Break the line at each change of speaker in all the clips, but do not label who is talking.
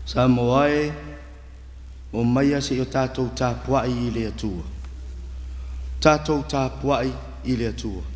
Samoa o maia se o tātou tāpuai I le atua. Tātou tāpuai I le atua.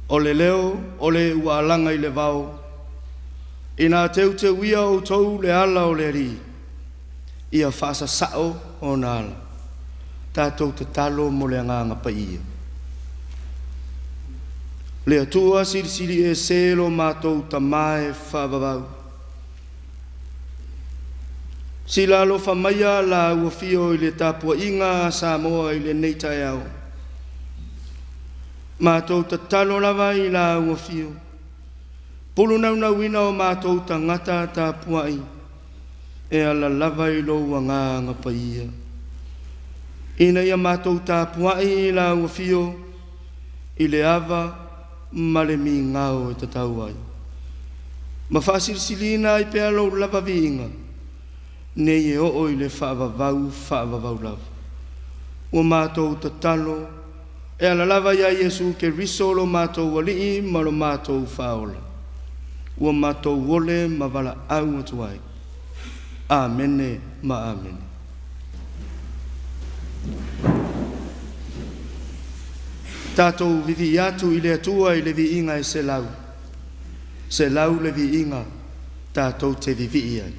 O le leo, o le ualanga I le vau. Ina teu te wia o tau le ala o le ri. Ia whasa sao o na ala. Tātou te talo mo le nganga pa ia. Le atua siri siri e selo mātou ta mae whavavau. Sila lo whamaya la uafio I le tāpua inga Samoa I le neitai au. Mātou ta talo lava I la uafio. Pulu nau na wina o mātou ta ngata ta puai. E ala lava I lo wanganga pa ia. Ina ia mātou ta puai I la uafio. I le ava ma le mi ngao e tatau ai. Ma whaasir silina I pea lo lava vinga. Nei e o I le whaavavau lava. O mātou ta talo. E ala lava ia Yesu ke riso lo mātou walii ma lo mātou whaola. Ua mātou wole ma wala au atuai. Amene ma amene. Tātou vivi atu I le atua I le vi inga e se lau. Se lau le vi inga tātou te vivi ai.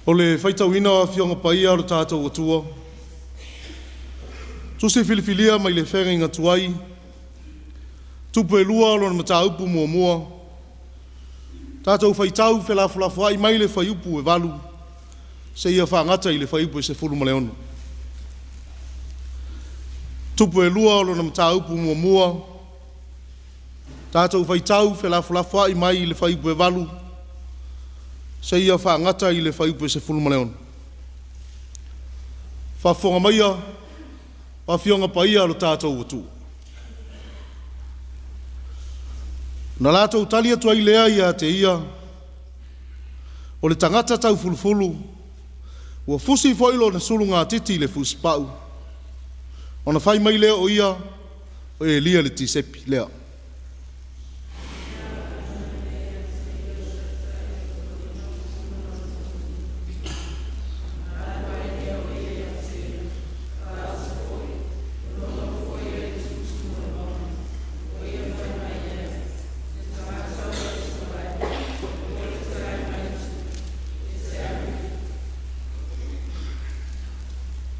O le whaitawina o Awhionga Paia o tātou atua. Tuse filifilia mai le whenga inga tuai. Tupu e lua o lona mataupu mua mua. Tātou whaitau whelafulafu ai mai le whaiupu e walu. Se ia whangata i le whaiupu e se fulu maleono. Tupu e lua o lona mataupu mua mua. Tātou whaitau whelafulafu ai mai i le whaiupu e walu. Se ia whangata i le whaiupu e se fulu maleono. Whafonga maia, Awhionga Paia o tātou atu. Na lātou tali atu ai lea ia te ia, o le tangata tau fulufulu, ua fusi foilo na sulu ngā titi le fuspau. O na whai mai lea o ia, o e lia le tisepi lea.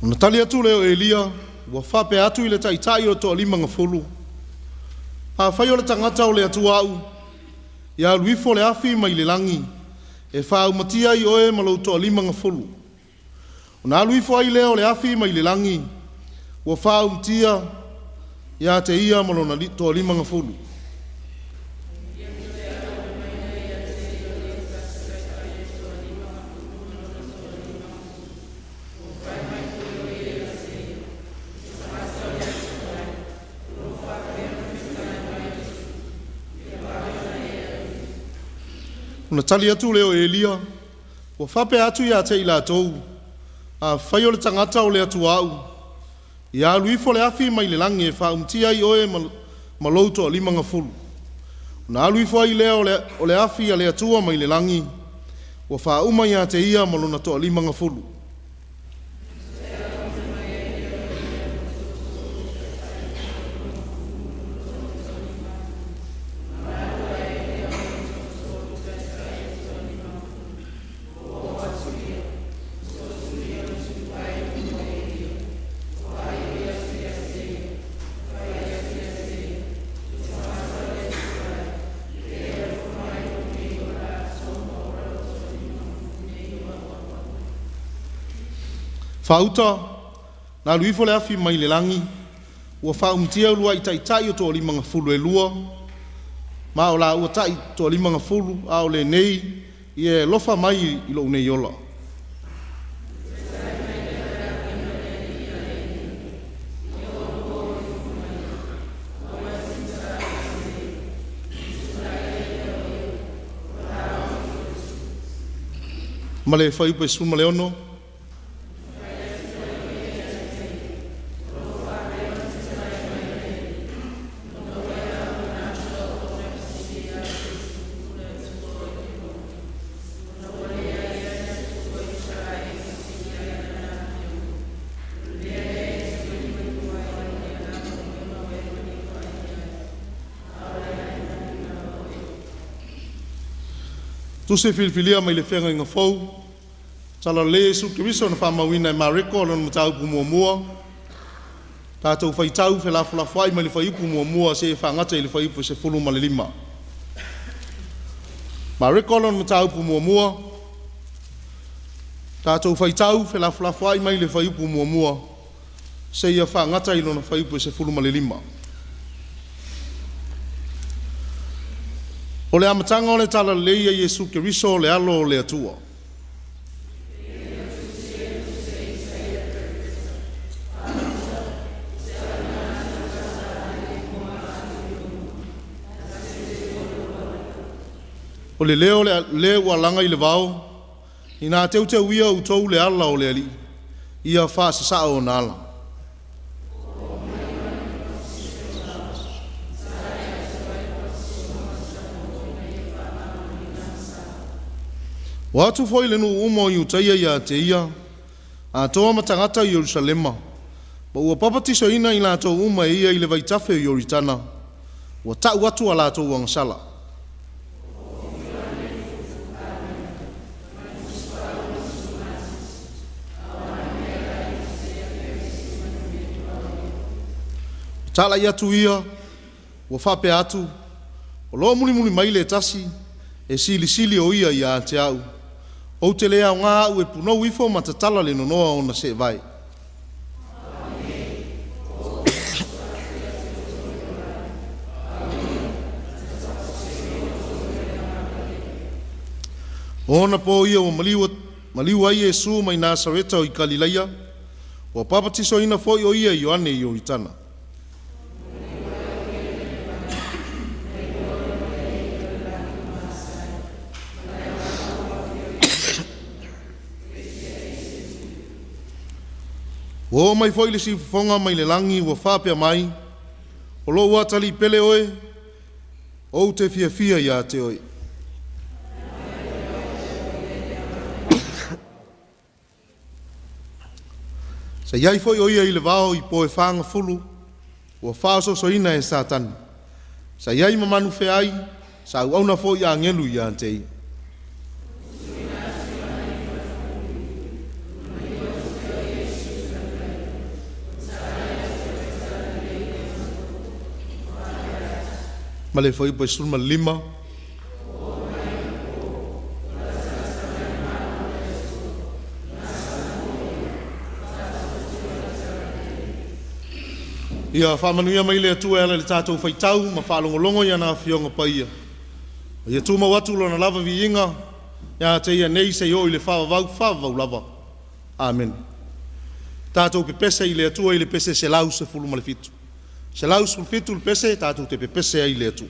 Na tali atu leo Elia, ua whape atu i le taitai o toa lima ngafulu. A whai o le tangata o le atu au, ia luifo le afi mai le langi, e whau matia i oe malau toa lima ngafulu. O na luifo ai leo le afi mai le langi, ua whau matia, ia te ia malau na toa lima ngafulu. Na tali atu leo Elia, ua whape atu ia te ila tou, a whai o le tangata o le atu au, ia luifo le afi mai le langi e whaumtia i oe malouto o lima ngafulu. Na luifo ai leo o le afi a le atua mai le langi, ua whauma ia te ia malona to o lima ngafulu. Whauta, na luifo le afi mai le langi, ua whaumtia ulua i taitai o toa lima ngafulu e lua, ma o la ua tai toa lima ngafulu, a o le nei, i e lofa mai i lo nei ola. Ma le whaiupu e suma leono, tu se filifilia mai le whenga inga fau, tala le su kiriso na whamawina i mareko alon mataupu mua mua, tātou whaitau whelafulafu ai mai le whaiupu mua mua se e whangata i le whaiupu se fulu ma le lima. Mareko alon mataupu mua mua, tātou whaitau whelafulafu ai mai le whaiupu mua mua se e whangata i lona whaiupu se fulu ma le lima. O le amatanga o le tala leia Yesu Keriso o le alo o le atua. O le leo le walanga i le vao, i nā teu te uia utou le ala o le ali, ia wha sasa o nā ala. O atu foi le nu umo i utaia ia te ia, a toa matangata i Yerusalema, ma ua papatiso ina i lātou uma ia i le vaitafe o Yoritana, ua tau atu a lātou wangasala. tala ia tu ia, ua whape atu, o lo muli mai le tasi, e sili o ia te au. O te lea o ngā au e punou ifo matatala le nonoa o na se vai. Ona po ia o maliu ai Yesu mai Nasareta o i Galileia, o papatiso ina foi o ia Ioane i o itana. O mai foi le sifonga mai le langi o whapea mai, o lo watali pele oe, o te fia ia te oe. Sa iai foi o ia i le vao i poe whanga fulu, o whaaso soina e Satani. Sa iai mamanu ai, sa au auna foi a ngelu ia te i. Ma le foi poe sulma lima. Ia whamanuia mai le atua ele le tātou whaitau, ma whalongolongo ia nā whionga paia. Ia tūma watu lona lava vi inga, ia te ia nei se o i le whawavau lava. Amen. Tātou pepese i le atua i le pese se lau se fulu ma le fitu. Se lau se fitu le pese, tātou te pepese i le atua.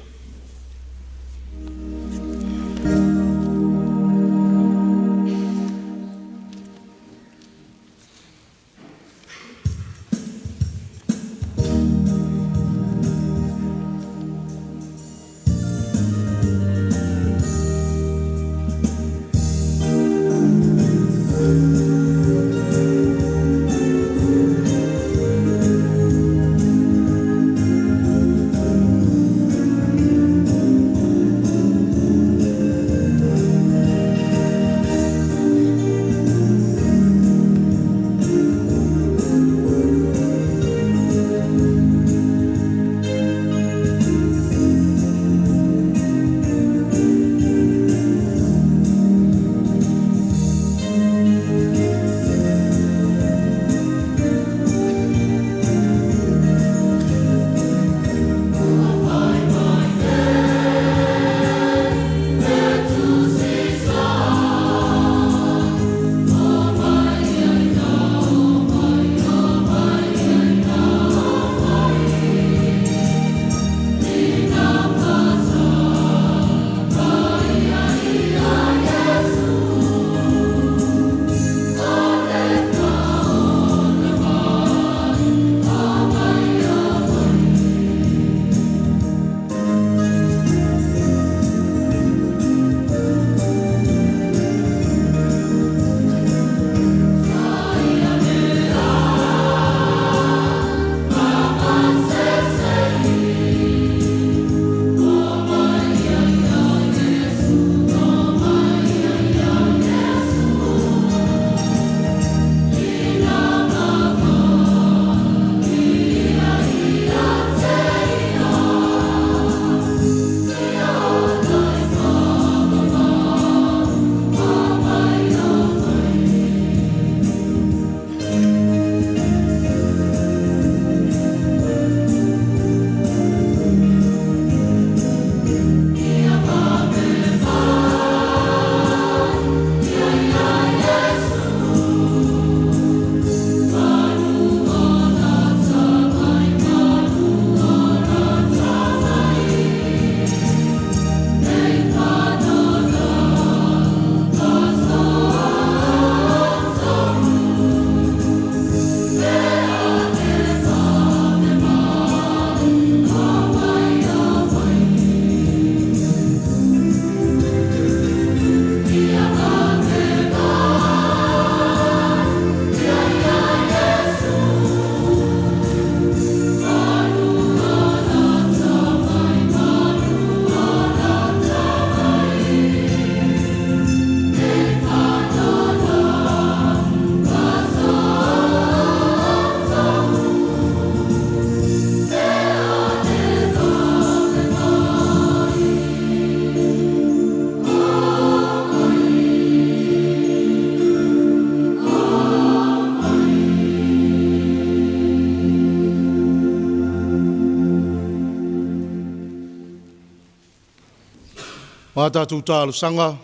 Wa tātou tālo sanga.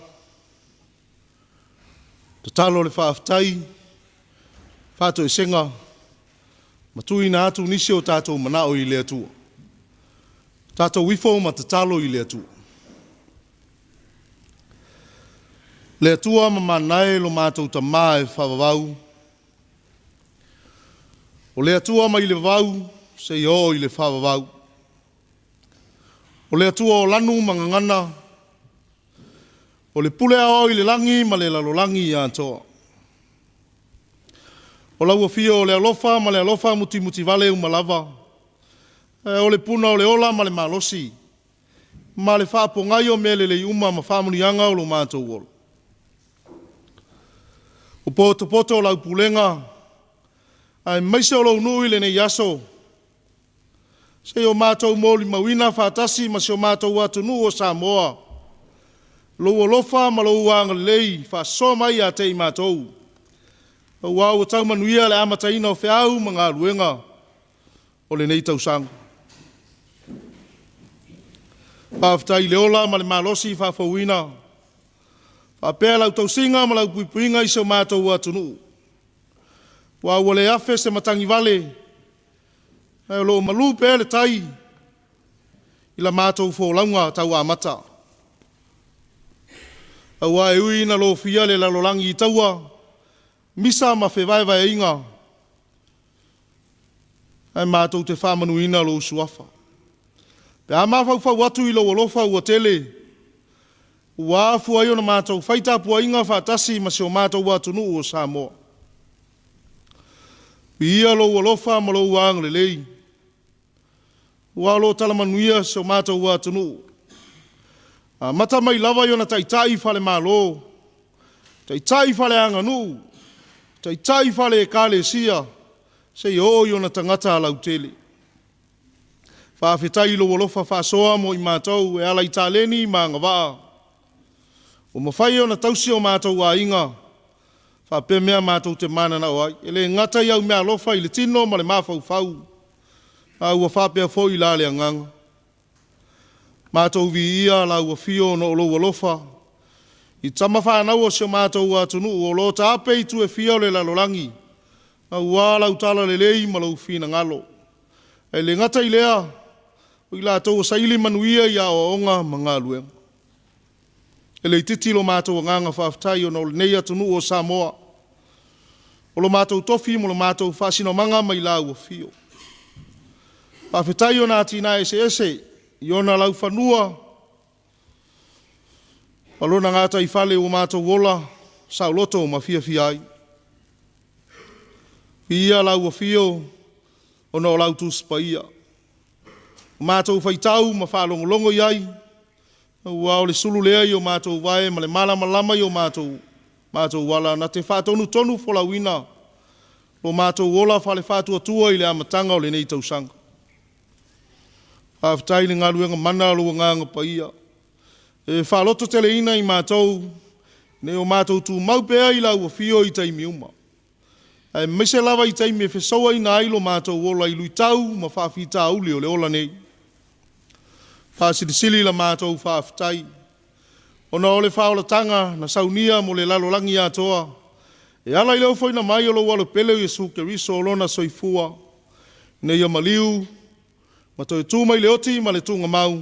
Te talo le whaaftai. Whātou e senga. Matui na atu nisi o tātou manao i lea tua. Tātou wifo ma te talo i lea tua. Lea tua ma manae lo mātou ta mae whawawau. O lea tua ma i le wau, se i o i le whawawau. O lea tua o lanu mangangana. O le pule ao i le langi ma le lalolangi i antoa. O lau afio o le alofa ma le alofa muti muti vale umalava. O le puna o le ola ma le malosi. Ma le whaapongai o mele le uma ma whamunianga o lo mātou olo. O poto o lau pulenga. Ai maise o lau nui le nei aso. Se o mātou mōli mawina whaatasi ma se o mātou atunu o Samoa. Lo lofa ma lo wanga lei fa so mai a te mātou. O wau tau manuia le amataina o whiau ma ngā ruenga o le nei tausanga. Pāwhitai le ola ma le malosi whawhauina. Pāpea lau tausinga ma lau puipuinga i se o mātou atunu. Wau o le afe se matangi vale. E lo malu pēr le tai. I la mātou wholaunga tau amata. Awa e ui na lo fia le lalolangi i taua. Misa ma whewaiwai inga. Ai mātou te whamanuina lo suafa. Pe a mawhau watu i lo alofa ua tele. Ua afu ai o na mātou whaita pua inga whaatasi ma se o mātou watunu o Samoa. Ia lo alofa ma lo uang le lei. Ua lo talamanuia se o mātou watunu. Mata mai lava i o na taitai whale malo. Taitai whale anganu. Taitai whale e kāle sia. Se i o na tangata lau tele. Whawhetai lo alofa whasoa mo i mātou e ala i tāleni ma ngawaa. O mawhai o na tausi o mātou a inga. Whape mea mātou te mana na oai. Ele ngata iau mea alofa i le tino ma le mawhau whau. A ua whapea fo i la le anganga. Mātou vi ia la ua fio no lo alofa. I tama whanau o se mātou atunu o lo tāpe i tu e fio le lalolangi. A ua lau tala le lei ma lau fina ngalo. E le ngata i lea. O i la tau o saili manuia i a o onga ma ngā luenga. E le titi lo mātou o nganga whaftai o no le nei atunu o Samoa. O lo mātou tofi mo lo mātou whasino manga mai la ua fio. Whawhetai o nā tina ese. I ona lau whanua. Alona ngāta i whale o mātou wola. Sauloto ma Afiafi ai. Ia lau a fio. Ona o lau tuspa ia. Mātou whaitau ma whalongolongo i ai. Ua o le sulu lea i o mātou wae. Ma le malama lama i o mātou wala. Na te whātonu tonu wholawina. Lo mātou wola whale whātua tua i le amatanga o le nei tausanga. Whawhetai le ngā ruenga mana alua nganga pa ia. E whaloto tele ina i mātou. Ne o mātou tu maupea i lau a fio i taimi uma. E mese lava i taimi e whesoa i nā ilo mātou ola i lui tau ma whawhita auli o le ola nei. Whasirisili la mātou whawhetai. Ona o le whaolatanga na saunia mo le lalolangi atoa. E ala i leo whaina mai o lo walo pele i su ke riso o lona soifua. Ne ia maliu. Ma toi tū mai le oti ma le tūnga mau.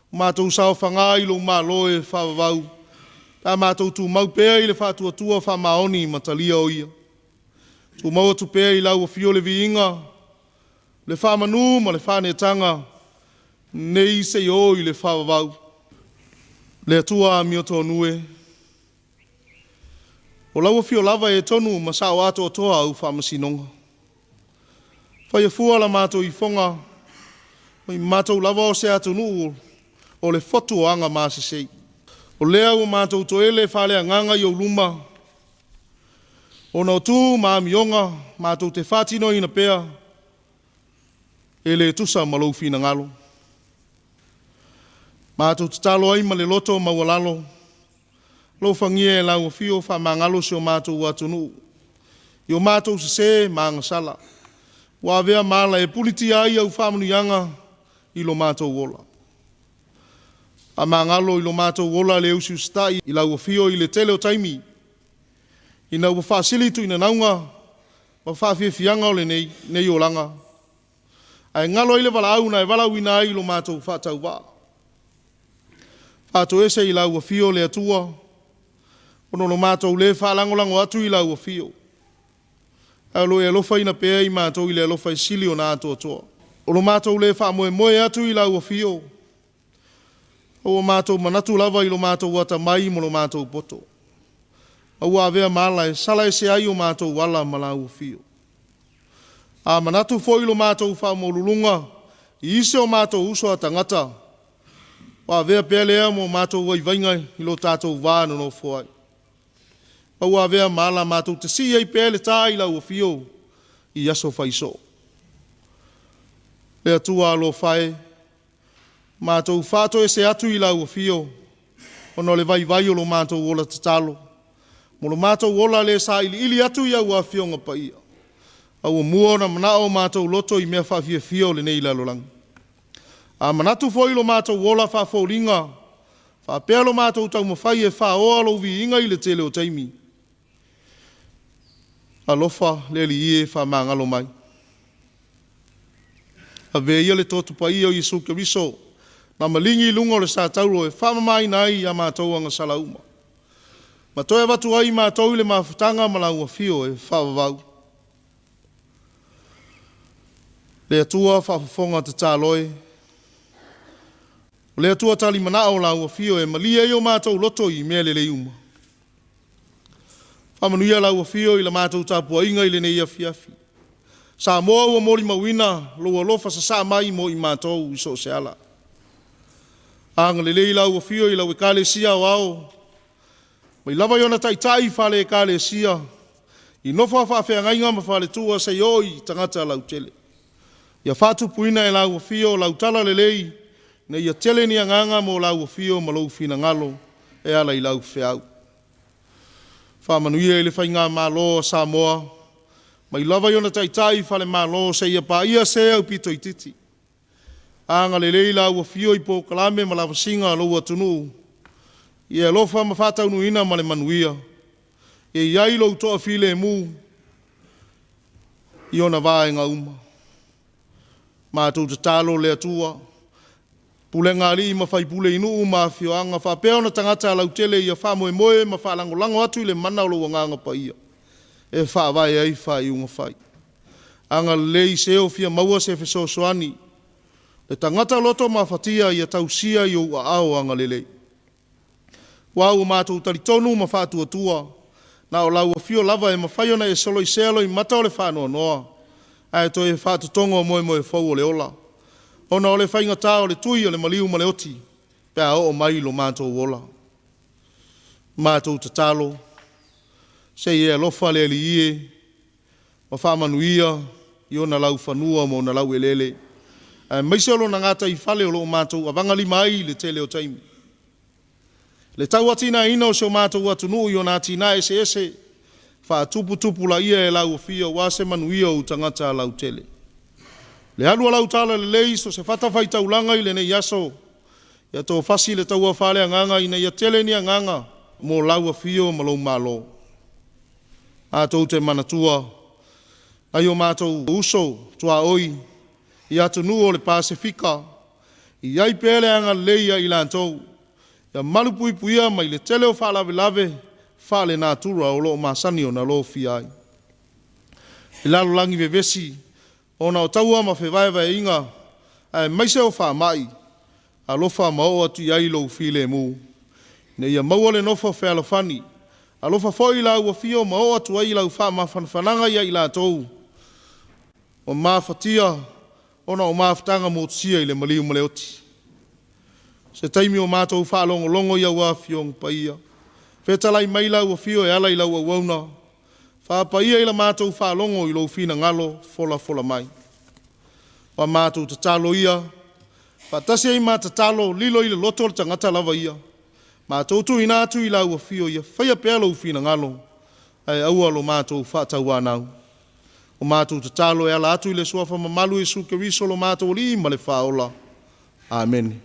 Mātou sao whanga i lo mā loe whawawau. Tā mātou tū mau pēa i le whātua tua whamaoni ma talia o ia. Tū mau atu pēa i lau a fio le viinga. Le whamanu ma le whanetanga. Nei se i o i le whawawau. Le atua mi o tō nue. O lau a fio lava e tonu ma sao ato o toa au whamasinonga. Whai a fua la mātou i whonga. Mai mātou lava o se atunu o le fotu o anga māsesei. O lea o mātou toele whalea nganga i o luma. O nau tū māmionga mātou te whātino ina pēa. E le tusa malou fina ngalo. Mātou te talo ai ma le loto maualalo. Lo whangia e lau fio wha mangalo se o mātou atunu. I o mātou se māngasala. Wāwea māla e puniti ai au whamunu yanga. I lo mātou wola. A mangalo I lo mātou wola le usi ustai I lau fio I le tele o taimi. I nau whasilitu I na naunga, ma whawhiawhianga o le nei o langa. Ai ngalo I le wala au na e wala wina I lo mātou whatau wā. Whātou ese I lau fio le atua, ono lo mātou le whalangolango atu I lau fio. Alo e alofa ina pea I mātou I le alofa I sili o nā atua toa. O lo mātou le wha moe atu I lau fio. O mātou manatu lava I lo mātou wata mai mo lo mātou poto. Au avea mala e sala e se ai o mātou wala malau fio. A manatu fo I lo mātou wha molulunga I ise o mātou uso a tangata. Wa avea pea lea mo mātou waivainga I lo tātou wāna no foai. Au avea mala mātou te si ei pea le tā I lau fio I aso whaiso. Lea tua lo whae. Mātou whātou e se atu I lau fio. Ono le vai o lo mātou ola tatalo. Mo lo mātou ola le sa ili atu I au a fio ngā paia. Au mua na manao mātou loto I mea whawhia fio le nei lalolang. A manatu foi lo mātou ola whawhauringa. Whapea lo mātou tau mawhai e whaoa lo vi inga I le tele o taimi. A lofa le li ie whamangalo mai. A veia le totu paia o Yesu Keriso. Na malingi lungo le sa tauro e whamamai nai a mātou anga salauma. Ma toi watu ai mātou le mawhutanga malaua fio e whawawau. Le atua whafafonga te tāloi. Le atua tali manao laua fio e malia I o mātou loto I mea le leuma. Whamanuia laua fio I la mātou tāpua inga I le nei Afiafi. Samoa ua mori mawina loa lofa sa mai mo I mātou I so se ala. Anga le lei lau fio I lau e kalesia o ao. Mai lava iona taitai whale e kalesia. I nofa whawhiangainga ma whale tua se ioi tangata lau tele. Ia whatu puina e lau fio lau tala le lei. Na ia tele ni anganga mo lau fio ma lau fina ngalo. E ala I lau whiau. Whamanuia le whainga malo Samoa. Mai lava iona taitai whale malo se ia pa ia se au pito I titi. Anga le leila ua fio I po kalame ma lava singa loa tunu. Ia lofa ma whatau nuina ma le manuia. Ia iai lo toa file mu. Iona vae nga uma. Mātou te talo le atua. Pule ngari ma whai pule inu ma fio anga. Whapea na tangata lau tele ia wha moe ma wha lango atu I le mana o lo nganga pa ia. E wha vai ai wha I unga whai. Anga lei seo fia maua se feso soani. Le tangata loto mawhatia ia tausia I o ao anga lelei. Wau mātou taritonu ma whātua tua. Na o lau fio lava e mawhaiona e solo I sealo I mata o le whānoa noa. Ai to e whātu tongo moe whau o le ola. Ona o le whainga tā o le tui o le maliu ma le oti. Pea o mai lo mātou ola. Mātou te talo. Se e alofa le li ie. Ma whamanuia. I ona lau whanua mo na lau elele. Maise olo na ngata I whale o lo mātou avangali mai le tele o taimi. Le tau atina ina o seo mātou atunu I o nā tina ese. Wha tupu la ia e lau fia wase manuia o tangata lau tele. Le alua lau tala le lei so se whata whai taulanga I le nei yaso. Ia tō whasi le taua whale anganga I nei ia tele ni anganga. Mo lau fia ma lau malo. A tō te manatua. Ai o mātou uso tua oi. I atunu o le Pasifika. I ai pele anga leia I lantou. Ia malupui puia mai le tele o whalawe whale nā tura o lo masani o na lo fiai. I lalo langi vevesi. O na o taua ma whewaiwa e inga. Ai maise o wha mai. A lofa mao atu I ai lo file mu. Ne ia maua le nofo whealofani. A lofa foi lau a fio mao atu ai lau wha mawhanwhananga ia I lantou. O mawhatia. Ona o mawhatanga mo tsia I le maliu ma le oti. Se taimi o mātou whaalongo ia ua fiong paia. Whetalai mai lau a fio e ala I lau a wauna. Whapaia I la mātou whaalongo I lau fina ngalo fola mai. Wa mātou te talo ia. Whatasi ai mā te talo lilo I le loto le tangata lava ia. Mātou tu ina atu I lau a fio ia. Whaia pea lau fina ngalo. Ai aua lo mātou whatau anau. O mātou te talo e ala atu I le suafa mamalu Yesu Keriso lo mātou li ma le whaola. Amen.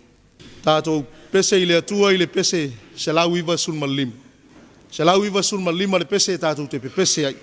Tātou pese i le atua i le pese se lau iwa sul malim. Se lau iwa sul malima le pese tātou te pese ai.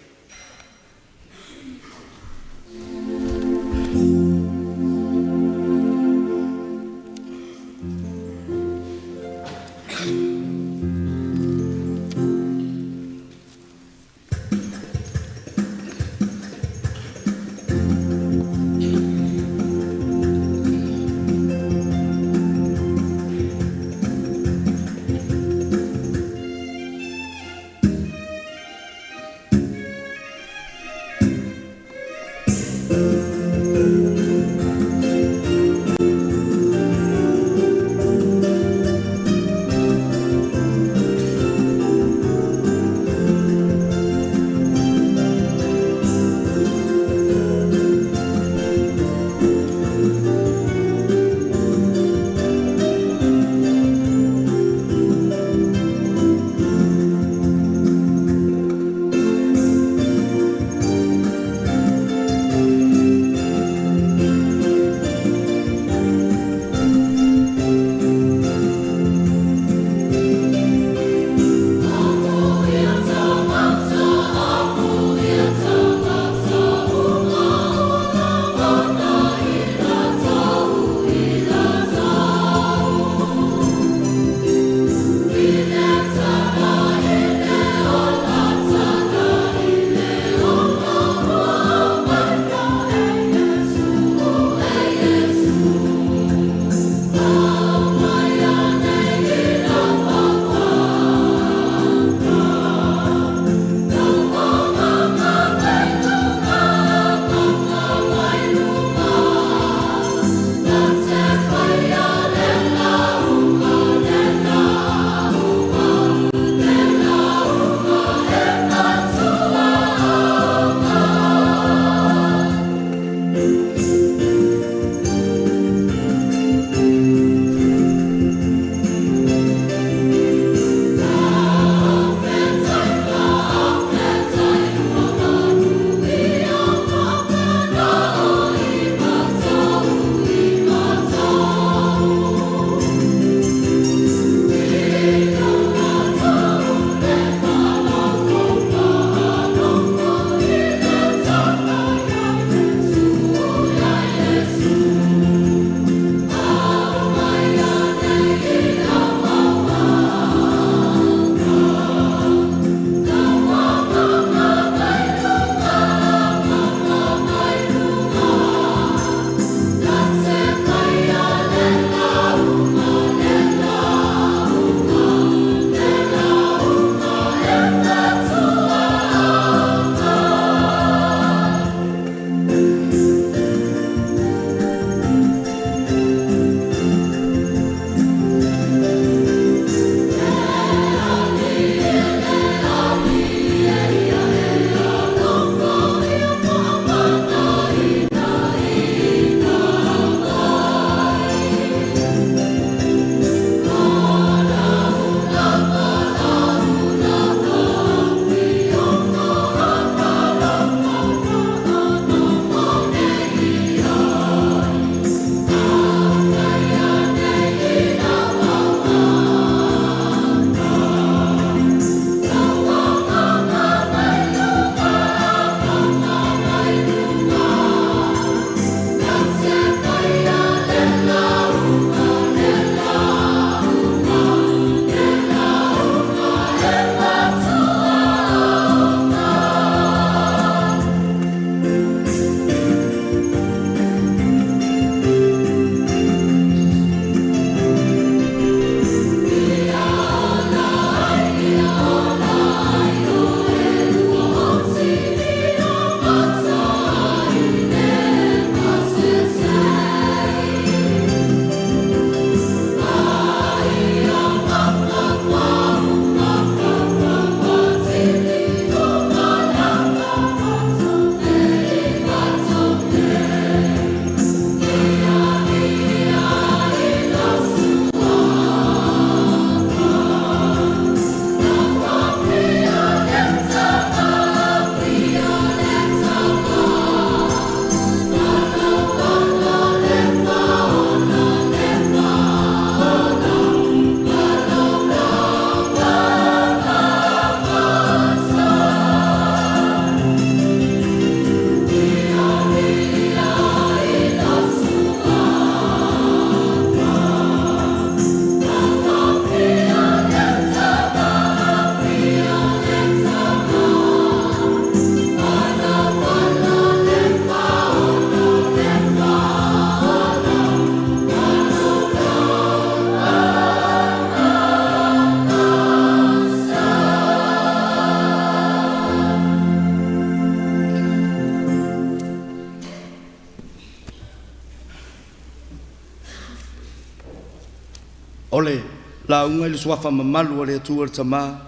sa unga le swafa mamalu le tu le tama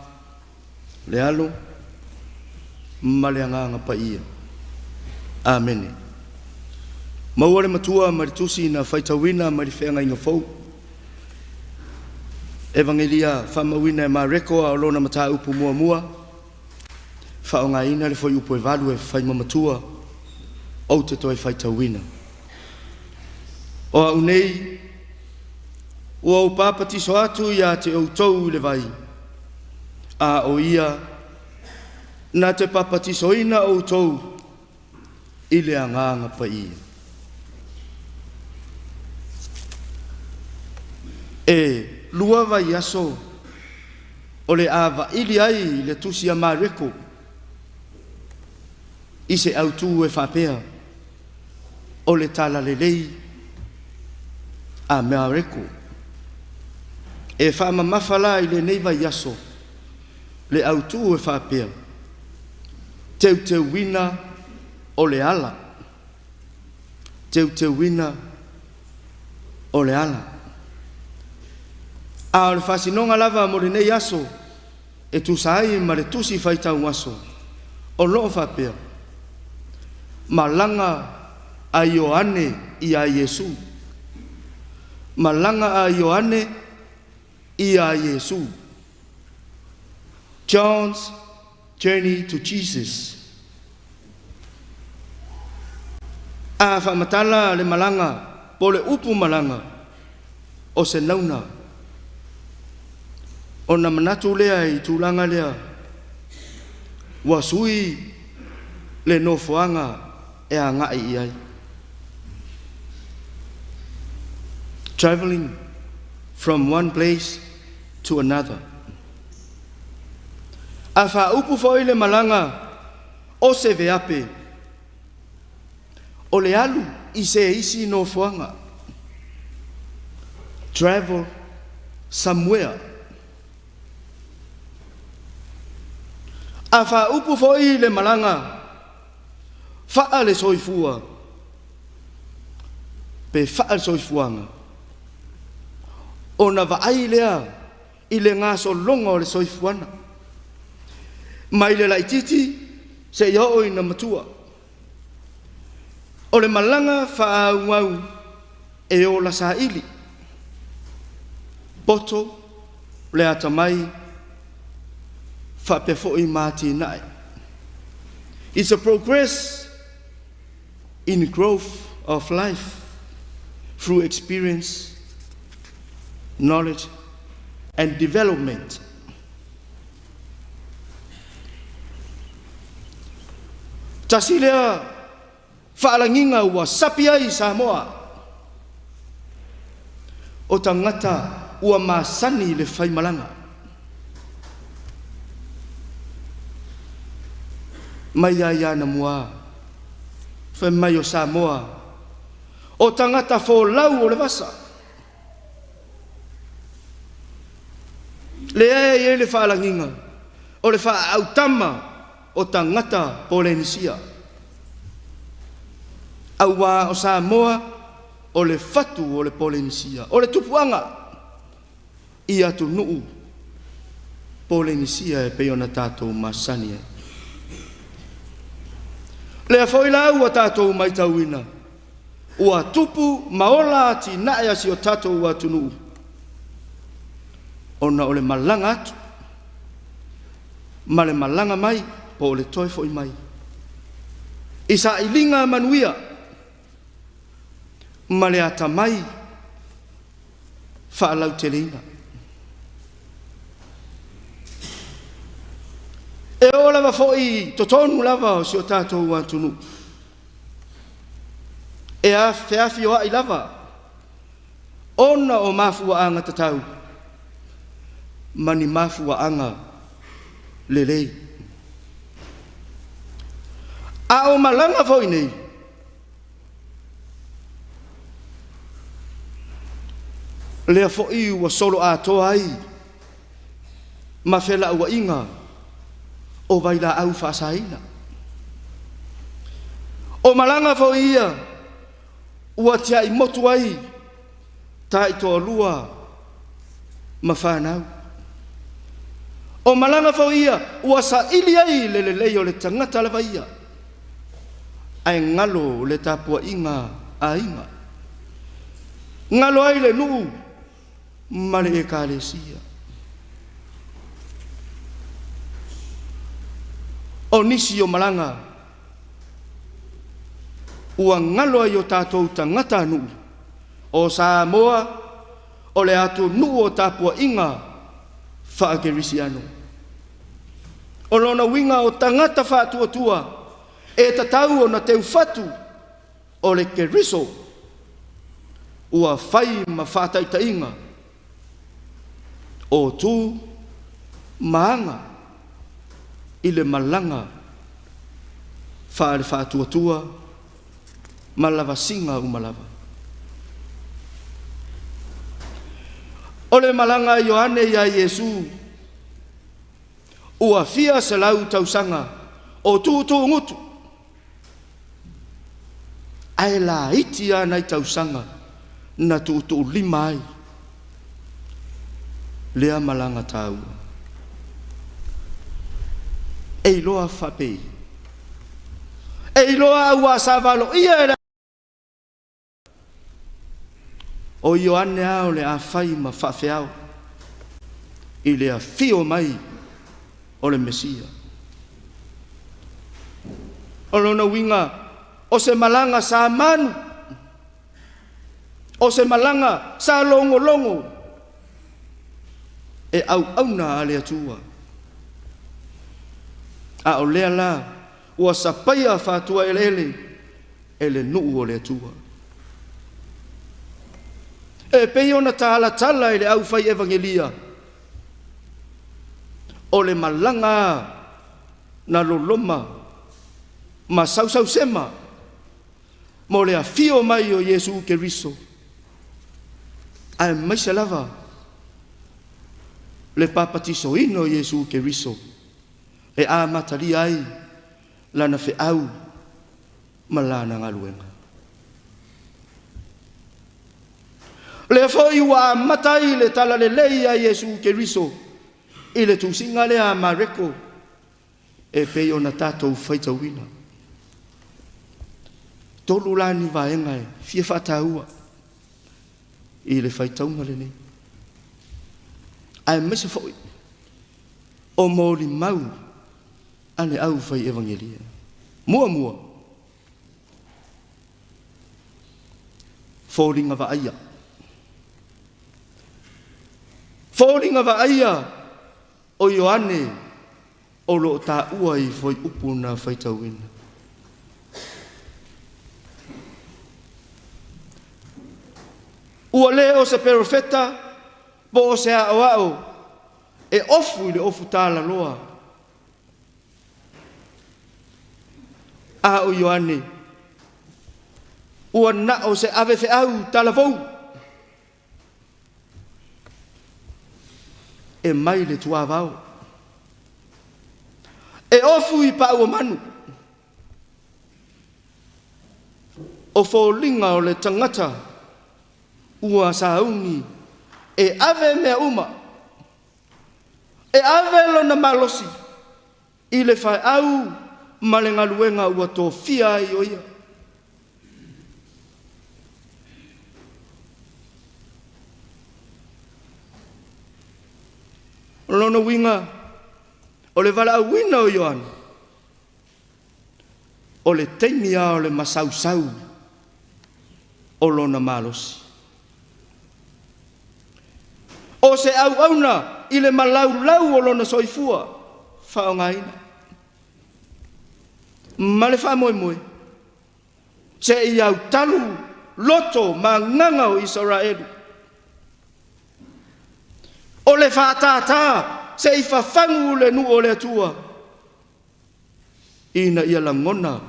le alo maleanga pa ia amen mawale matua maritusi na faita wina marifenga inga fou evangelia fama wina ma reko a lona mata upu mua mua fa nga ina le foi upu evalu e fai matua o te toi faita wina o unei o papati so atu ya te o tou le vai a o ia na te papati so ina o tou ile anganga pa ia e lua vai aso o le ava ili ai le tusi a mareko i se autu e whapea o le tala le lei a mareko e whaama mawhala i le nei vai aso le autu e whapea te wina o le ala te wina o le ala a o le whasinonga lava mo le nei aso e tu sai ma le tusi whaitau aso o loo whapea malanga a Ioane i a Yesu malanga a Ioane i a Yesu John's journey to Jesus a whamatala le malanga po le upu malanga o se nauna o na manatu lea i tūlanga lea wa sui le nofoanga e a ngai i ai traveling from one place to another a wha upu foi le malanga o se veape o le alu i se isi nofoanga travel somewhere a wha upu foi le malanga wha le soifua pe wha le soifuanga o na vaai lea i le ngā so longa o le soifuana mai le laititi se iho i na matua o le malanga wha au e o la sa ili poto le atamai Fa'apefo mati nai. It's a progress in growth of life through experience, knowledge, and development. Tasilea fa'alanginga wa sapiai Samoa o tangata ua masani le fai malanga. Mai ya na mua fa mai o Samoa o tangata fo lau o le vasa le le fa langinga o le fa autama o tangata Polenisia aua o Samoa o le fatu o le Polenisia o le tupuanga ia tu nuu Polenisia e peona tatou masani le foi la ua tatou mai tauina ua tupu maola ti naia si o tatou ua tunu ona o le malanga atu ma le malanga mai po o le toi foi mai isa ilinga manuia ma le ata mai whaalau te leina e o lava foi totonu lava o si o tātou wa tunu. E a Afiafi o ai lava. Ona o mafua anga tatau. Mani mafua anga lelei. A o malanga foi nei. Lea foi ua solo a toa ai. Ma fela ua inga. O vai la au whaasaina. O malanga fo ia, ua tia i motu ai, ta i toa lua, mawhanau. O malanga fau ia, ua sa ili ai le o le tangata lawa ia. Ai ngalo le tapua inga a inga. Ngalo ai le nuu, male e kālesia. O nisi o malanga, ua ngalo ai o tātou tangata nuu. O Samoa, o le atu nuu o tapua inga, whaakerisiano. O lona winga o tangata whaatua e tatau o na teu whatu o le keriso ua whai ma whaataitainga o tū maanga i le malanga whaare whaatua malava singa umalava. O le malanga Ioane ia Yesu ua fia se lau tausanga o tūtū ngutu. Ai la iti ana i tausanga na tūtū lima ai. Lea malanga tau. Ei loa whapei. Ei loa ua savalo ia era. O Ioane au le a whai ma whawheau. I le a fio mai o le Mesia. O lona winga, o se malanga sa manu. O se malanga sa longo longo. E au auna a le atua. A o lea la, ua sapaia whatua ele nuu o le atua. E pei ona tala ele au fai evangelia. O le malanga na loloma ma sau sema mo le afio mai o Yesu Keriso. Ai mai se lava le papatiso ino Yesu Keriso e a matari ai lana fe au malana ngaluenga. Le foi ua matai le tala le leia Yesu Keriso i le tūsinga le a mareko e pei o na tātou whaitawina. Tolu lani vaenga e fia whataua i le whaitaunga le nei. Ai mese foi o mōli mau ane au whai evangelia. Mua. Fōringa va aia. Fōringa va aia o Ioane o lo ta ua i foi upuna whaitawina. Ua le o se perofeta po o se ao e ofu i le ofu tāla loa. A o Ioane ua na o se ave fe au tāla vau. E mai le tua vau. E ofu i pa ua manu. O fōlinga o le tangata ua saungi e ave mea uma. E ave lona malosi i le whai au malenga luenga ua tō fia i oia. Lona winga o le vala wina o Ioane. O le teimia o le masausau o lona malosi. O se au auna i le malau o lona soifua whaongaina. Ma le wha moe. Se i au talu loto ma nganga o Israelu. O le whaatata se i whawhangu le nu o le atua. Ina ia langona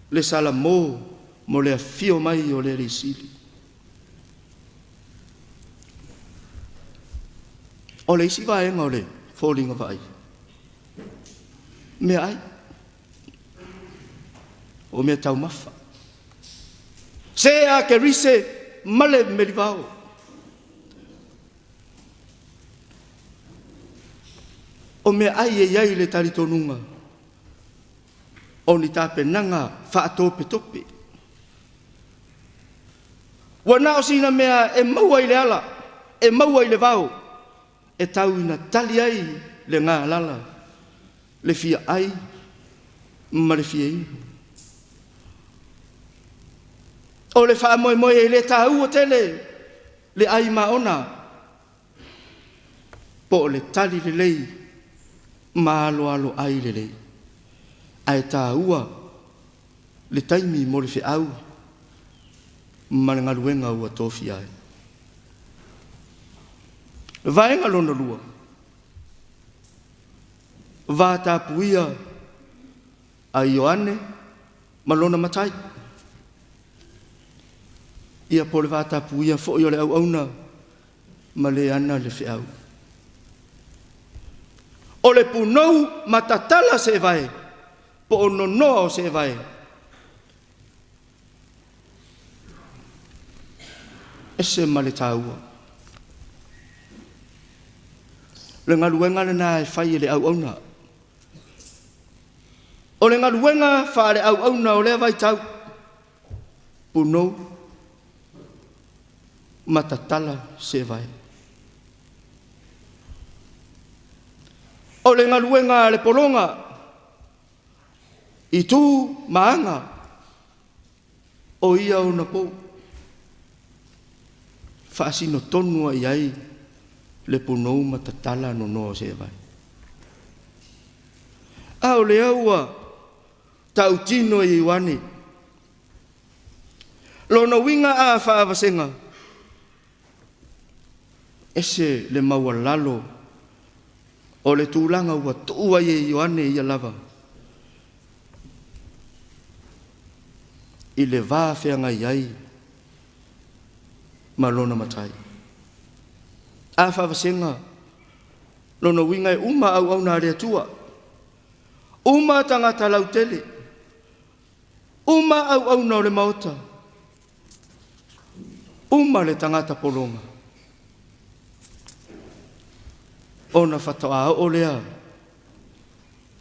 le salamo mo le afio mai o le risili. O le isi vaenga o le fōlinga vai. Mea ai. O mea tau mafa. Se a ke rise male melivao. O me ai le taritonunga. O ni tape nanga whaatope tope. Wana o sina mea e maua i le ala, e maua i le vau, e tau ina tali ai le ngā lala, le fia ai, ma le fia i. O le wha moe moe e le tau o tele, le ai maona, po le tali le lei, ma alo ai le lei. Ai taua, le taimi mo le fia au, ma le ngaluenga ua tofi ai. Vaenga lona lua. Va tapuia a Ioane ma lona matai. Ia po le va tapuia fo i o le au auna ma le ana le fiau. O le punou matatala se vai, po o nonoa se vai. Ese ma le taua. Le ngaluenga le na e whai le au auna. O le ngaluenga wha le au auna o le vai tau. Punou matatala se vai. O le ngaluenga le polonga. I tū maanga. O ia o na pou. Whaasino tonua i ai le punou matatala no noa se vai. Ao le aua tau tino i iwane. Lono winga a whaavasenga. Ese le maua lalo o le tūlanga ua tua i iwane i alava. I le vāwhenga i ai. Ma lona matai. A whawasenga, lona winga e uma au na rea tua. Uma tangata lau tele. Uma au na o le maota. Uma le tangata polonga. Ona whatoa o lea.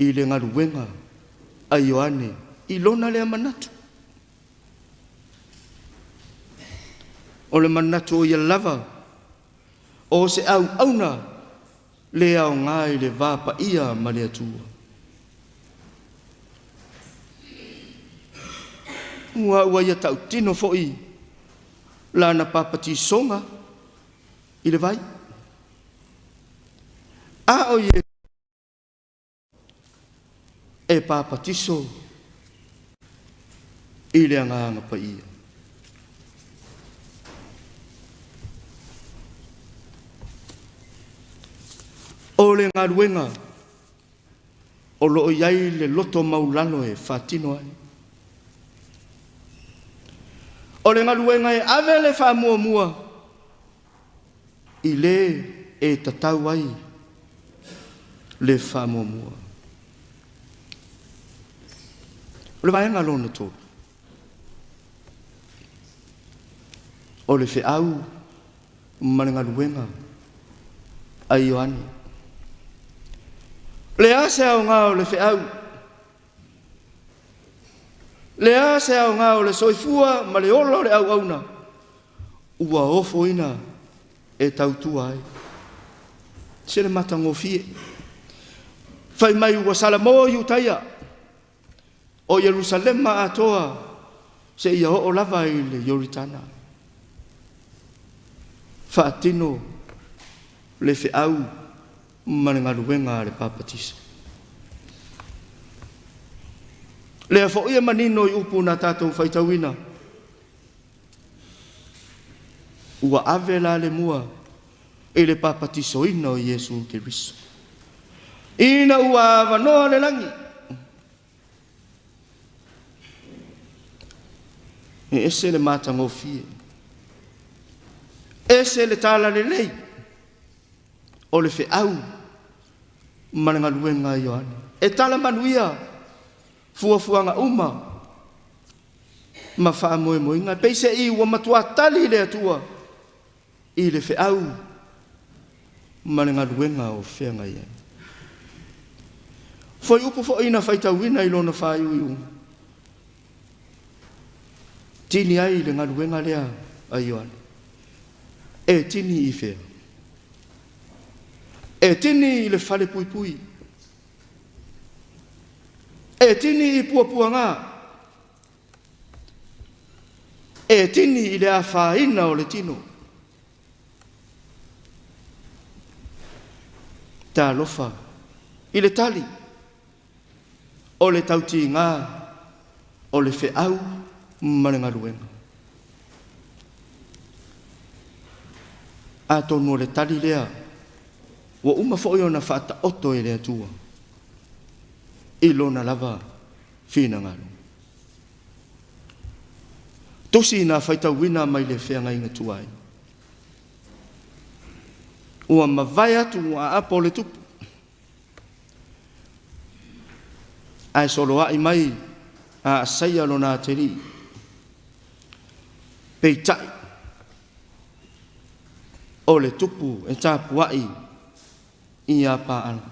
I le ngaruwenga. A Ioane. I lona lea manatu. O le manatu o ia lava, o se au auna, le au ngai le vapa ia ma le atua. Ua ia tau tino foi, lana papati songa, i le vai. A o ie, e papatiso, i le anganga pa ia. O le ngaruenga, o loo iai le loto maulano e whatino ai. O le ngaruenga e ave le whamua mua, i le e tatau ai le whamua mua. O le vaenga lona tō. O le whiau, ma le ngaruenga, a Ioane. Le ase au ngā o le whiau. Le ase au ngā o le soifua ma le olo le au auna. Ua ofo ina e tautua ai. Se le matango fie. Whai mai ua Salamoa i utaia. O Jerusalema atoa se ia o lava i le Yoritana. Whaatino le whiau. Ma ngā ruenga le papatisa. Lea fo ia manino i upu na tātou whaitawina. Ua ave la le mua e le papatiso ina o Iesu Keriso. Ina ua avanoa le langi. E ese le matango fie. Ese le tala le lei. O le whiau, ma ngā luenga i Ioane. E tala manuia, fuafuanga uma, ma wha moe moinga. Peise i ua matua tali le atua, i le whiau, ma ngā luenga o whenga i ai. Foi upo fo ina faitauina i lona whaiuiunga. Tini ai le ngaluenga lea ai oane. E tini i whea. E tini i le whale pui pui. E tini i puapua ngā. E tini i le a whaina o le tino. Tā lofa i le tali. O le tauti ngā. O le wheau marenga ruenga. A tonu o le tali lea. Wa uma fo i ona whaata oto e lea tua. I lona lava whina ngaro. Tosi na whaita wina mai le whea inga tuai. Ua mawai atu a apo le tupu. Ai solo ai mai a saia lona teri. Peitai. O le tupu e tāpuai i a paana.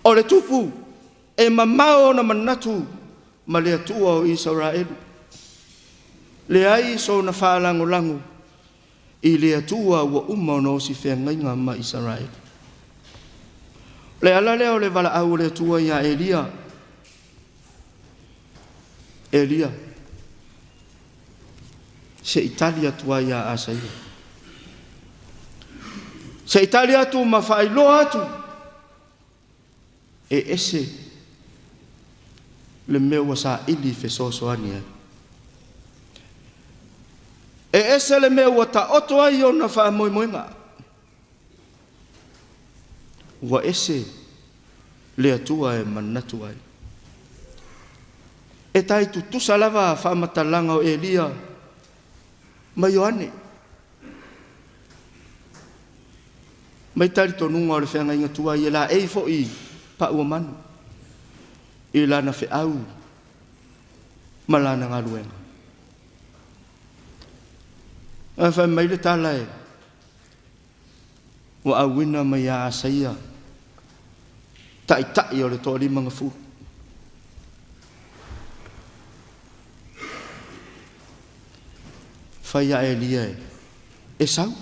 O le tupu e mamao na manatu ma le atua o Israelu. Le ai so na whaalango lango i le atua wa uma no si whengainga ma Israelu. Le ala leo le wala au le atua ia Elia. Elia. Se Italia tua ia Asaia. Se Italia tu ma whailo atu. E ese le mea sa ili fe sosoani ai. E ese le mea ta oto ai o na wha moimoinga. Wa ese le atua e manatu ai. E tai tutusa lava wha matalanga o Elia ma Ioane. Mai tari tonunga o le whenga inga tua i e la eifo i pa ua manu. I lana wheau ma lana ngā ruenga. A whai mai le tala e wa awina mai a asaia tai tai o le tō lima ngā fu. Whai a Elia e sau.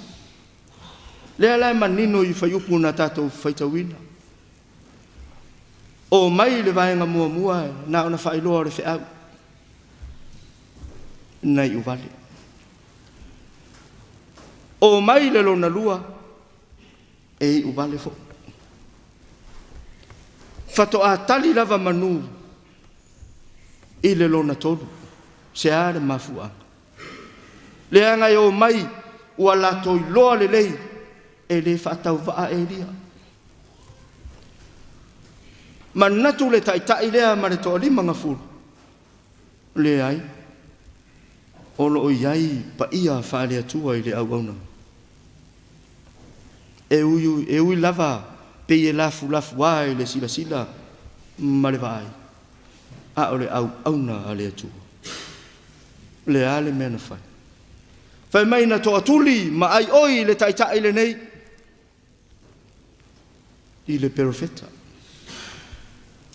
Lea lai manino i whai upu na tātou whaitawina. O mai le vaenga mua mua na ona whailoa le wheau. Nei uvale. O mai le lona lua e uvale fo. Fato a tali lava manu i le lona tolu. Se are mafuanga. Le anga o mai ua lato i loa le lei e le whaatau waa e lia. Manatu le taitai lea ma le toa lima ngafuru. Le ai. Ono o iai pa ia whaale atua i le au auna. E ui lava pe e lafu ai le sila sila ma le vai. A o le au auna a le atua. Le ale mena whai. Whai mai na toa tuli ma ai oi le taitai le nei. I le perofeta.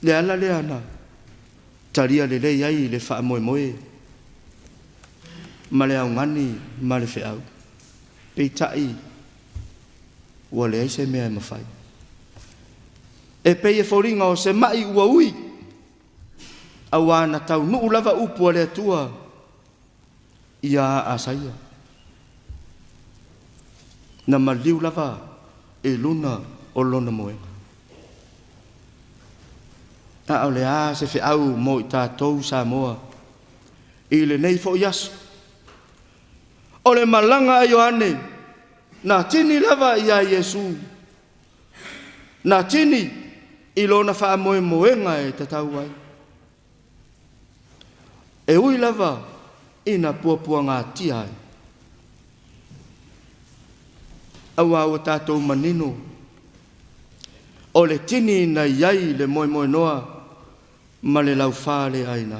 Le ala le ana. Taria le lei ai le wha moe moe. Ma le au ngani ma le wheau. Pei tai. Ua le aise mea e mawhai. E pei e whoringa o se mai ua ui. Awa na tau nuu lava upua le atua. Ia asaia. Na maliu lava e luna o lona moenga. A o le a se wheau mo i tātou Samoa. I le nei fo yasu. O le malanga a Ioane. Na tini lava i a Yesu. Na tini i lona wha moe moenga e tatau ai. E ui lava i na puapua ngā tia ai. Awa o tātou manino. O le tini na iai le moe moe noa. Ma le lau whāle aina.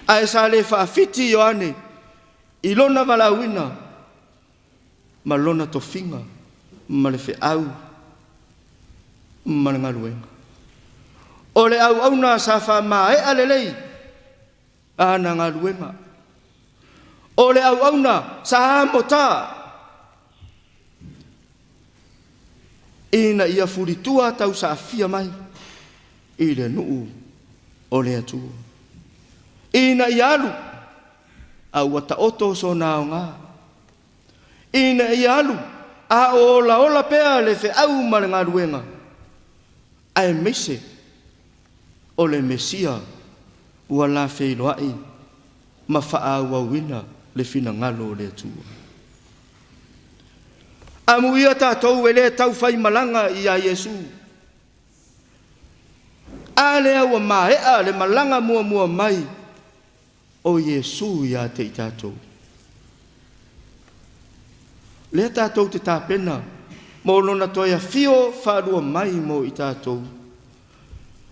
A e sa le whaafiti Ioane. I lona walauina. Ma lona tofinga. Ma le wheau. malangaluenga. O le au na sa fa mai alelei ana ngaluenga. O le au na sa mota ina ia furitua tau sa afia mai i le nuu o le atua. Ina ia alu au ata oto so naonga. Ina ia alu a ola pea le fe au malangaluenga. Ai mese o le Mesia ua la feiloai ma fa'auauina le finagalo o le atua. Amu ia tātou e le tau fai malanga i a Iesu. A le aua mahea le malanga mua mai o Iesu ia te i tātou. Le tātou te tāpena mo lona toia fio whārua mai mo i tātou.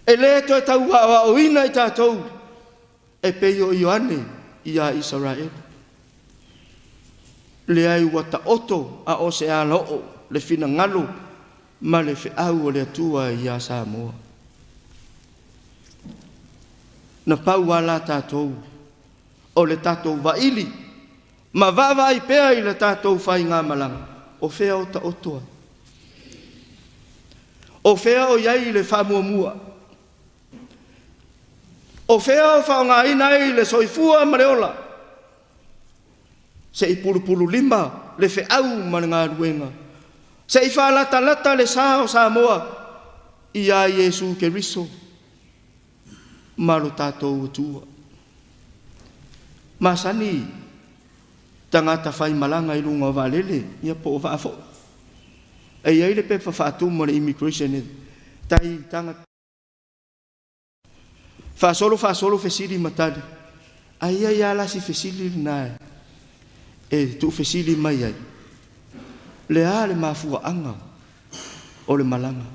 E le toi tau hawa o ina i tātou e peio i Ioane i a Israel. Le ai wata oto a o se a loo le fina ngalo ma le fe au o le atua i a Samoa. Na pau ala tātou o le tātou vaili ma vava i pea i le tātou whai ngā malanga o fea o ta otoa. O fea o iai le whamuamua. O fea o whaonga ina i le soifua mareola. Se i pulu lima le fe au ma ngā ruenga. Se i whalata le sao Samoa i a Iesu Keriso. Malo tātou utua. Masani tangata whai malanga i runga walele ia po o whaafo. E iai le pepa whaatu mo le immigration e tai tangata. Fasolo fesili matali. Ai ai ala si fesili nae. E tu fesili mai ai. Le a le mafua anga o le malanga.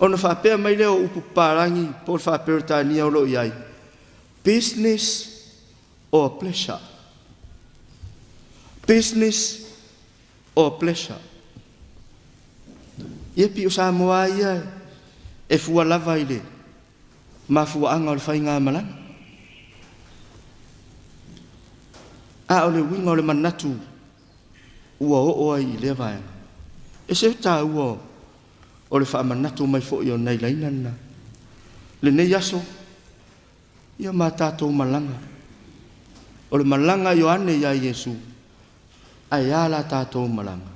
Ona whapea mai leo upu parangi po le whapea tania o lo iai. Business or pleasure. Business or pleasure. Ia pi o Samoa ia e fua lava i le mafua anga o le whainga malanga. A o le winga o le manatu ua o ai i le vaenga. E se ta ua o le wha manatu mai fo i o nei lainana. Le nei aso ia ma tātou malanga. O le malanga i o ane ia Iesu. Ai ala tātou malanga.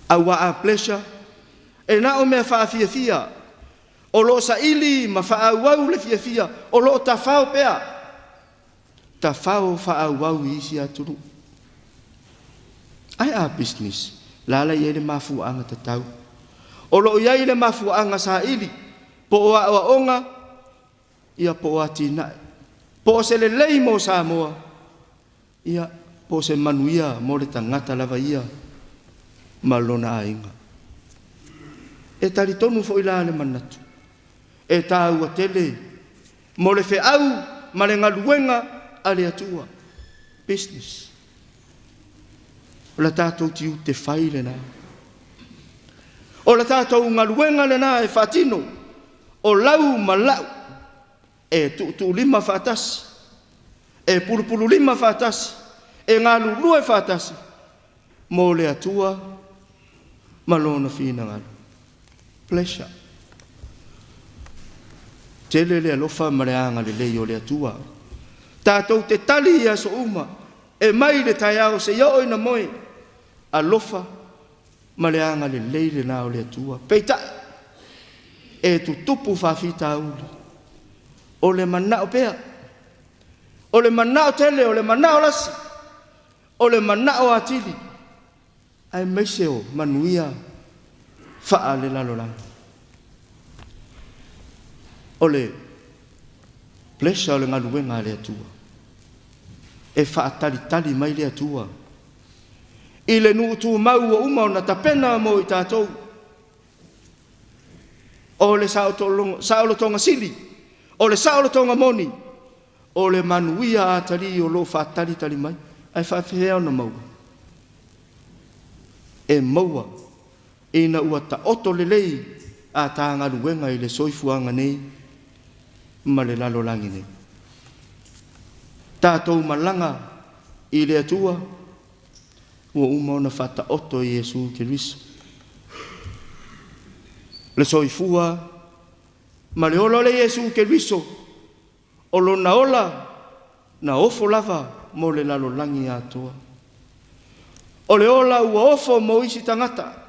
Awa a pleasure. E na o mea whaafiafia. O lo sa ili ma whaauau le fiafia. O lo ta whao pea. Ta whao whaauau i isi aturu. Ai a business. Lala i ele mafuanga te tau. O lo iai le mafuanga sa ili. Po o a onga. Ia po a tina. Po se le lei mo Samoa. Ia po se manuia mo le tangata lava ia. Malona ainga. E tari tonu fo ila le manatu. E ta ua tele. Mo le fe au ma le ngaluenga a le atua. Business. O la tātou tiu te whaile na. O la tātou ngaluenga le na e whatino. O lau ma lau. E tu lima whatasi. E pulu lima whatasi. E ngā lulu e whatasi. Mo le atua. Malona fina ngalu. Pleasure. Tele le alofa mareanga le lei o le atua. Tātou te tali ia so uma. E mai le taiao se iao ina moe. Alofa mareanga le lei le na o le atua. Peita. E tu tupu whawhita uli. O le manao pea. O le manao tele, o le manao lasi. O le manao atili. Ai meiseo manuia faa le lalolanga. O le pleasure o le ngaluenga le atua. E faa tali mai le atua. I le nuutu mau o uma o na tapena mo i tātou. O le saolo tonga sili. O le saolo tonga moni. O le manuia atali o lo faa tali mai. Ai faa fihea na mau. E maua ina ua ta oto lelei a tānga luenga i le soifuanga nei ma le lalo langi nei. Tātou malanga i le atua ua uma ona whata oto i Yesu Keriso. Le soifua ma le ola le Yesu Keriso o lona ola na ofo lava mo le lalo langi atua. O le ola ua ofo mo isi tangata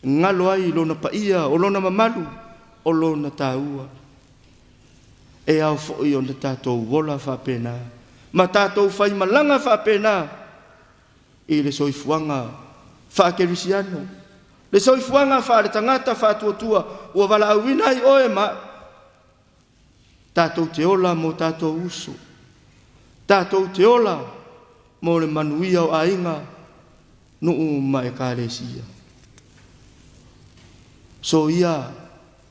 ngalo ai lona paia o lona mamalu o lona taua. E au fo i ona tātou wola whapena ma tātou whai malanga whapena i le soifuanga whakerisiano. Le soifuanga whaare tangata whatuatua ua wala awina i oe ma tātou te ola mo tātou uso. Tātou te ola mo le manuia o ainga nuu ma e kāresia. So ia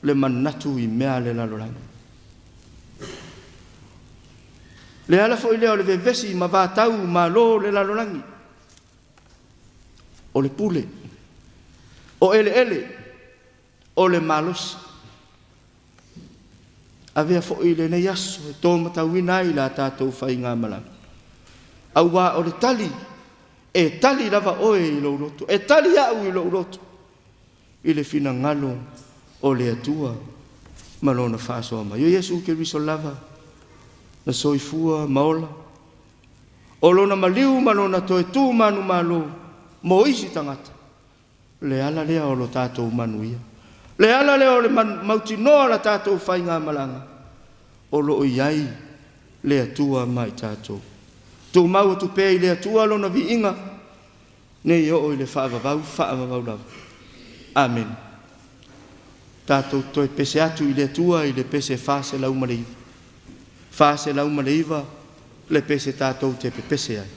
le manatu i mea le laloranga. Le ala fo i leo le vevesi ma vātau ma lo le lalorangi. O le pule. O ele. O le malos. Avea fo i le nei aso e tō matauina i la tātou whai ngā malanga. Au wā o le tali. E tali lava oe i lo uroto. E tali au i lo uroto. I le fina ngalo o le atua malona whāsoa mai. Yo Yesu Keriso lava na soifua maola. O lona maliu malona toe tū manu malo mo isi tangata. Le ala lea o lo tātou manuia. Le ala lea o le mauti noa la tātou whai ngā malanga. O lo iai le atua mai tātou. Tū mau tu pēi le atua lona vi inga. Nei o i le whaavavau lava. Amen. Tātou toi pese atu i le atua i le pese whāse lau maleiva. Whāse lau maleiva le pese tātou te pese ai.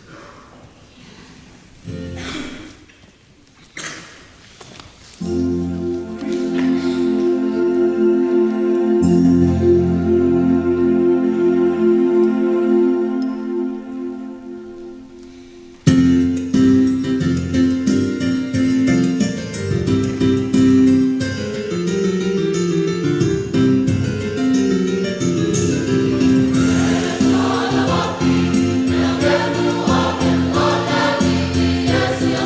Yes,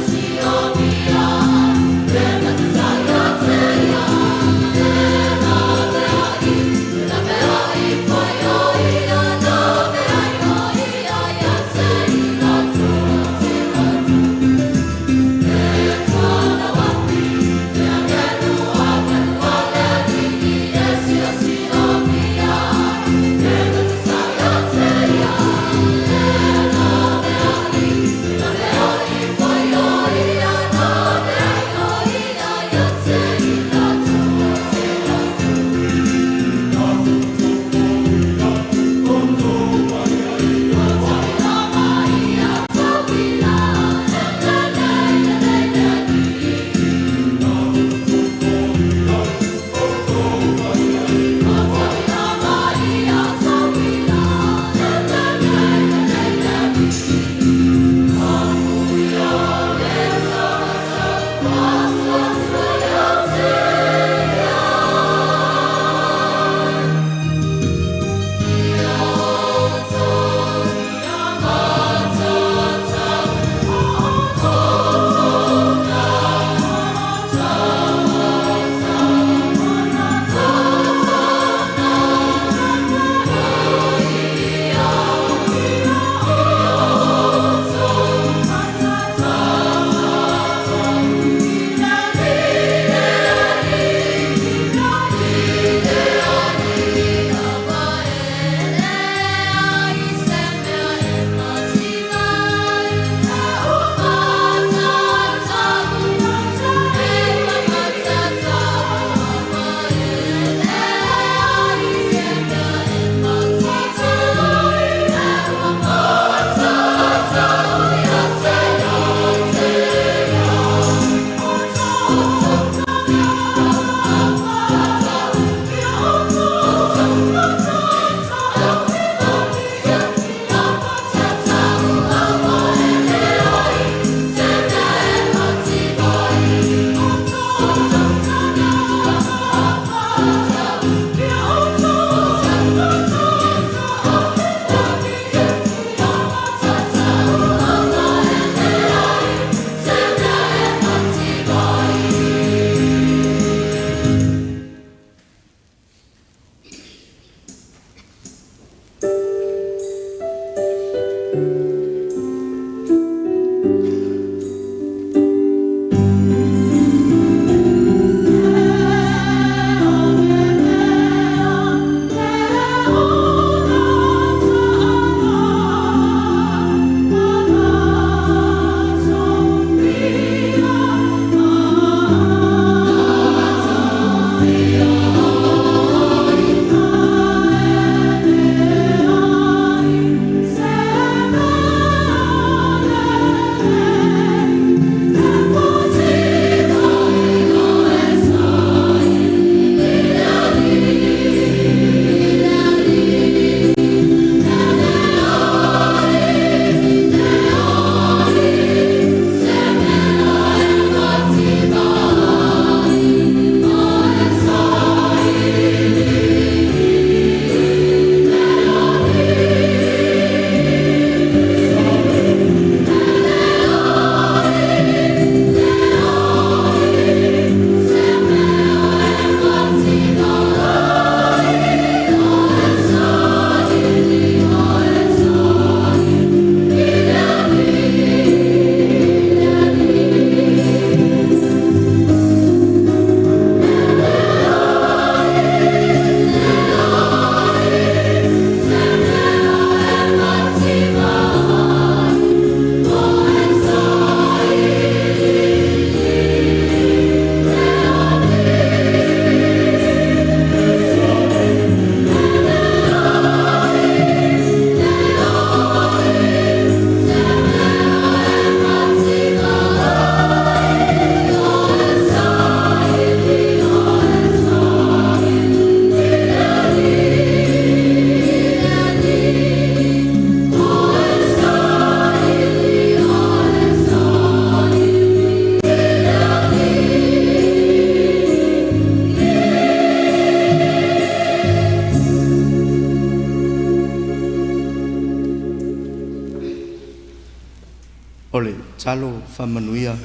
ole talo whamanuia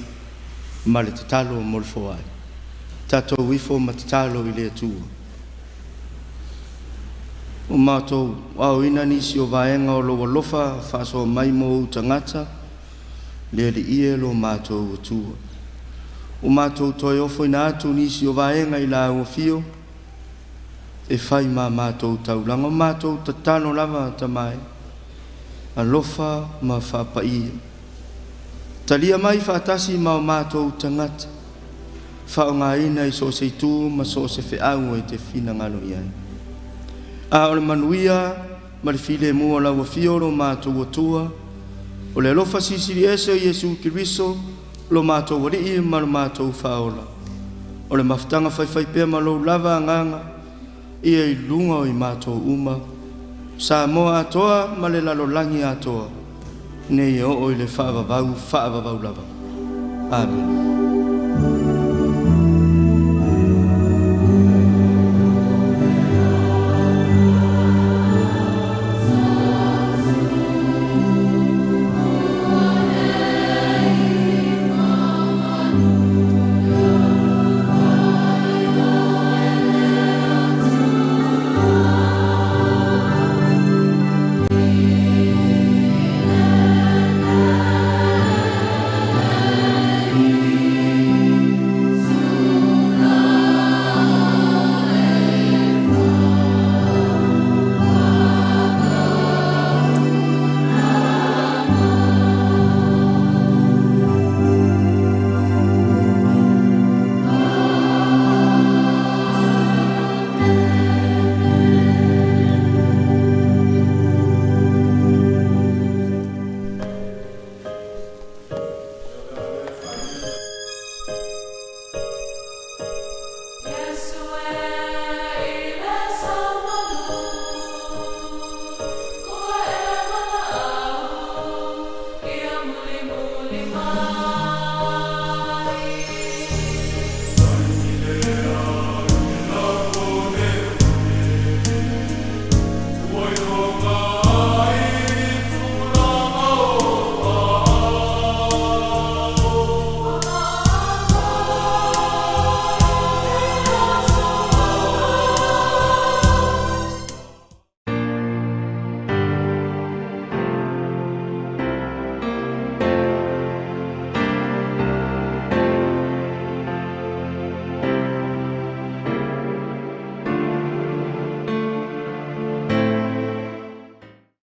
ma le talo molfo ai. Tato wifo ma talo i le atua. O mātou au ina nisi o vaenga o loa lofa whaso mai mo tangata le le ie lo mātou atua. O mātou toi ofo ina atu nisi o vaenga i la o fio e whai ma mātou taulanga. O mātou tatano lava tamai a lofa ma whapaia. Talia mai whaatasi ma o mātou tangata whao ngā ina i so se tū ma so se whiau e te whina ngalo iai. A ole manuia ma le file mua la wafio lo mātou atua o le lofa sisiri ese o Yesu Kiriso lo mātou wari ma lo mātou whaola. O le maftanga whaiwhai pia ma lo lava nganga ia i lunga o i mātou uma Samoa atoa ma le lalo langi atoa nei o i le whaavavau lava. Amen.